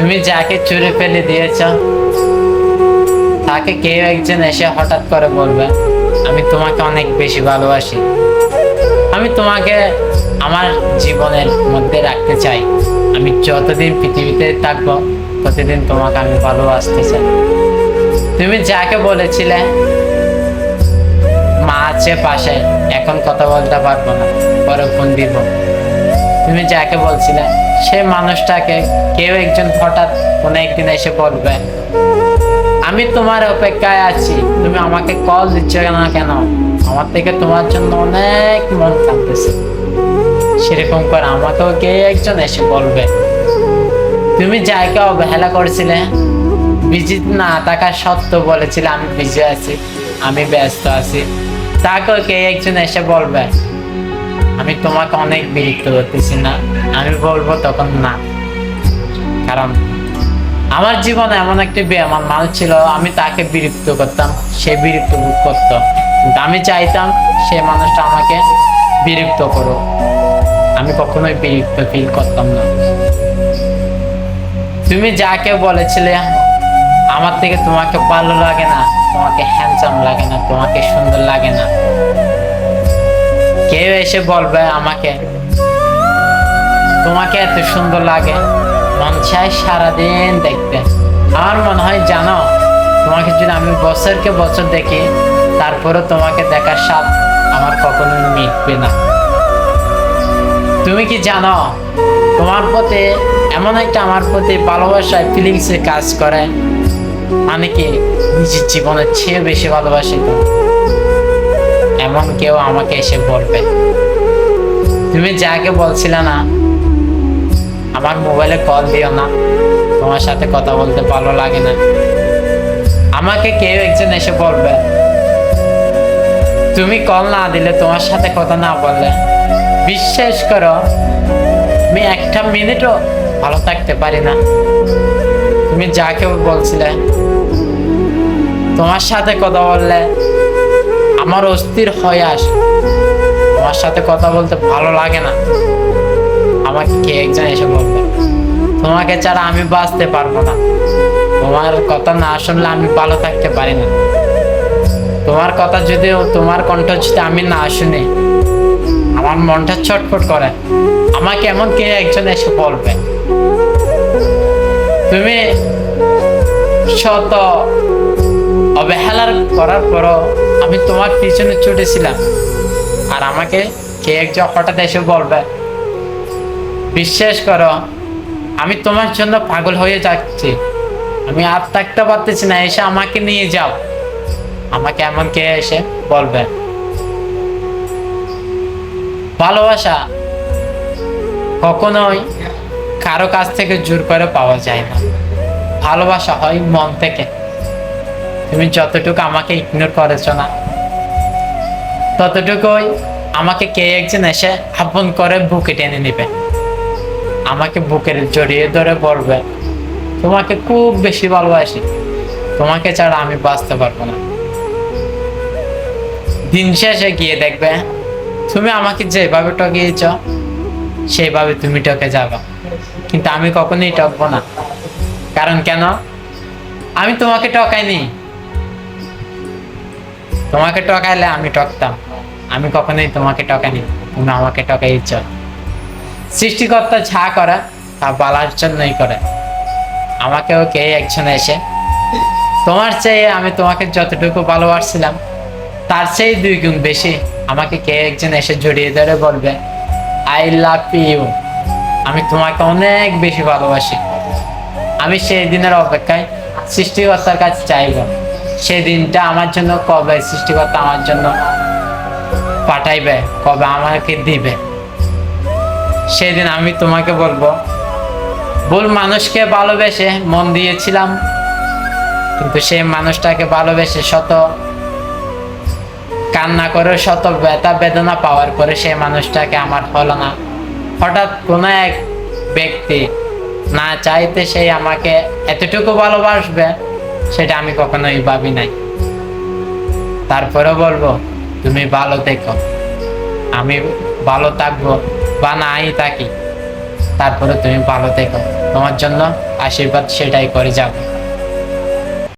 তুমি যাকে ছুঁড়ে ফেলে দিয়েছ তাকে কেউ একজন এসে হঠাৎ করে বলবে আমি তোমাকে অনেক বেশি ভালোবাসি, আমি তোমাকে আমার জীবনের মধ্যে রাখতে চাই, আমি যতদিন পৃথিবীতে থাকবো ততদিন তোমাকে আমি ভালোবাসতে চাই। তুমি যাকে বলেছিলে মা আছে পাশে, এখন কথা বলতে পারবো না, পরে ফোন দিব, তুমি যাকে বলছিলে সে মানুষটাকে কেউ একজন হঠাৎ কোনো একদিন এসে বলবে আমি তোমার অপেক্ষায় আছি, তুমি আমাকে কল দিচ্ছ না কেন, আমার থেকে তোমার জন্য অনেক মন কাঁদতেছে। সেরকম করে আমাকেও কে একজন এসে বলবে। তুমি যাকে অবহেলা করেছিলে, বিজি না থাকা সত্ত্বেও বলেছিলে আমি বিজি আছি, আমি ব্যস্ত আছি, তাকেও কে একজন এসে বলবে আমি তোমাকে অনেক বিরক্ত করতেছি না, আমি বলবো তখন না, কারণ আমার জীবনে এমন একটি আমার মানুষ ছিল আমি তাকে বিরক্ত করতাম, সে বিরক্ত বোধ করতো, কিন্তু আমি চাইতাম সে মানুষটা আমাকে বিরক্ত করুক, আমি কখনোই বিরক্ত ফিল করতাম না। তুমি যাকে বলেছিলে আমার থেকে তোমাকে ভালো লাগে না, তোমাকে হ্যান্ডসাম লাগে না, তোমাকে সুন্দর লাগে না, কেউ এসে বলবে আমাকে তোমাকে এত সুন্দর লাগে, মন চায় সারাদিন দেখতে। আমার মনে হয় জানো, তোমাকে যদি আমি বছরকে বছর দেখি তারপরে তোমাকে দেখার স্বাদ আমার কখনো মিটবে না। তুমি কি জানো তোমার প্রতি এমন একটা আমার প্রতি ভালোবাসায় ফিলিংসে কাজ করে, মানে কি নিজের জীবনের চেয়ে বেশি ভালোবাসি তো, এমন কেউ আমাকে এসে বলবে। তুমি যাকে বলছিলে না আমার মোবাইলে কল দিও না, তোমার সাথে কথা বলতে ভালো লাগে না, আমাকে কেউ একজন এসে বলবে তুমি কল না দিলে, তোমার সাথে কথা না বললে বিশ্বাস করো আমি একটা মিনিটও ভালো থাকতে পারি না। তুমি যাকে বলছিলে তোমার সাথে কথা বললে আমার অস্থির হয়ে আসে, তোমার সাথে কথা বলতে ভালো লাগে না, আমাকে কে একজন এসে বলবে তোমাকে ছাড়া আমি বাঁচতে পারবো না, তোমার কথা না শুনলে আমি ভালো থাকতে পারি না, তোমার কথা যদি তোমার কণ্ঠ যদি আমি না শুনি আমার মনটা ছটফট করে, আমাকে এমন কে একজন এসে বলবে। তুমি শত অবহেলার করার পরও আমি তোমার পিছনে ছুটেছিলাম, আর আমাকে কে একজন হঠাৎ এসে বলবে বিশ্বাস করো আমি তোমার জন্য পাগল হয়ে যাচ্ছি, আমি আর থাকতে পারতেছি না, এসে আমাকে নিয়ে যাও, আমাকে এমন কে এসে বলবে। ভালোবাসা কখনোই কারো কাছ থেকে জোর করে পাওয়া যায় না, ভালোবাসা হয় মন থেকে। তুমি যতটুকু আমাকে ইগনোর করেছ না ততটুকুই আমাকে কে একজন এসে আপন করে বুকে টেনে নেবে, আমাকে বুকের জড়িয়ে ধরে বলবে তোমাকে খুব বেশি ভালোবাসি, তোমাকে ছাড়া আমি বাঁচতে পারবো না। দিন শেষে গিয়ে দেখবে তুমি আমাকে যেভাবে ঠকিয়েছ সেইভাবে তুমি ঠকে যাবে, কিন্তু আমি কখনোই ঠকবো না। কারণ কেন? আমি তোমাকে ঠকাইনি, তোমাকে ঠকাইলে আমি ঠকতাম, আমি কখনোই তোমাকে ঠকাইনি, তুমি আমাকে ঠকাইছ। সৃষ্টিকর্তা যা করে তা বলার জন্যই করে, আমাকেও কে একজন এসে তোমার চেয়ে আমি তোমাকে যতটুকু ভালোবাসছিলাম তার চেয়ে 2 গুণ বেশি আমাকে কে একজন এসে জড়িয়ে ধরে বলবে আই লাভ ইউ, আমি তোমাকে অনেক বেশি ভালোবাসি। আমি সেই দিনের অপেক্ষায় সৃষ্টিকর্তার কাছে চাইব, সেই দিনটা আমার জন্য কবে সৃষ্টিকর্তা আমার জন্য পাঠাইবে, কবে আমাকে দিবে, সেদিন আমি তোমাকে বলবো ভুল মানুষকে ভালোবেসে মন দিয়েছিলাম, কিন্তু সেই মানুষটাকে ভালোবেসে শত কান্না করে শত ব্যথা বেদনা পাওয়ার পরে সেই মানুষটাকে আমার হলো না। হঠাৎ কোনো এক ব্যক্তি না চাইতে সেই আমাকে এতটুকু ভালোবাসবে সেটা আমি কখনোই ভাবি নাই। তারপরে বলবো তুমি ভালো থেকো, আমি ভালো থাকবো বা নাই থাকি, তারপরে তুমি ভালো থেকো, তোমার জন্য আশীর্বাদ সেটাই করে যাবো।